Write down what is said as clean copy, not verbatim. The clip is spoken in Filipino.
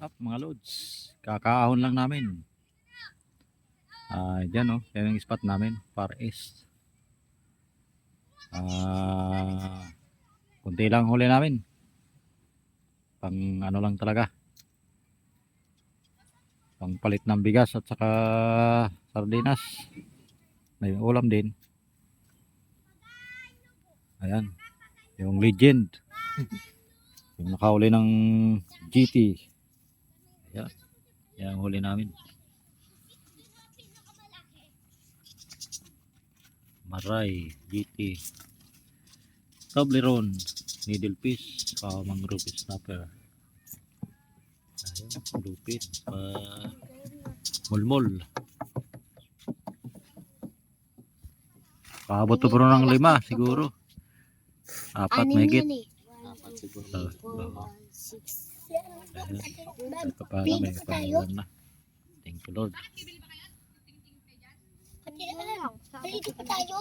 Up mga loads. Kakaahon lang namin. Diyan oh, yan ang spot namin, Far East. Kunti lang huli namin. Pang ano lang talaga. Pang palit ng bigas at saka sardinas. May ulam din. Ayan. Yung legend. Yung nakahuli ng GT. Ayan. Yan ang huli namin. Maray, GT, Toblerone, needlefish, mangrove snapper. Ayun, lupit, mulmol. Paabot to bro ng 5 siguro. 4 mahigit. Apat siguro. 6, 7, Ayun, kapag may pangalan na. Thank you Lord. Pati na lang. Halika pa tayo.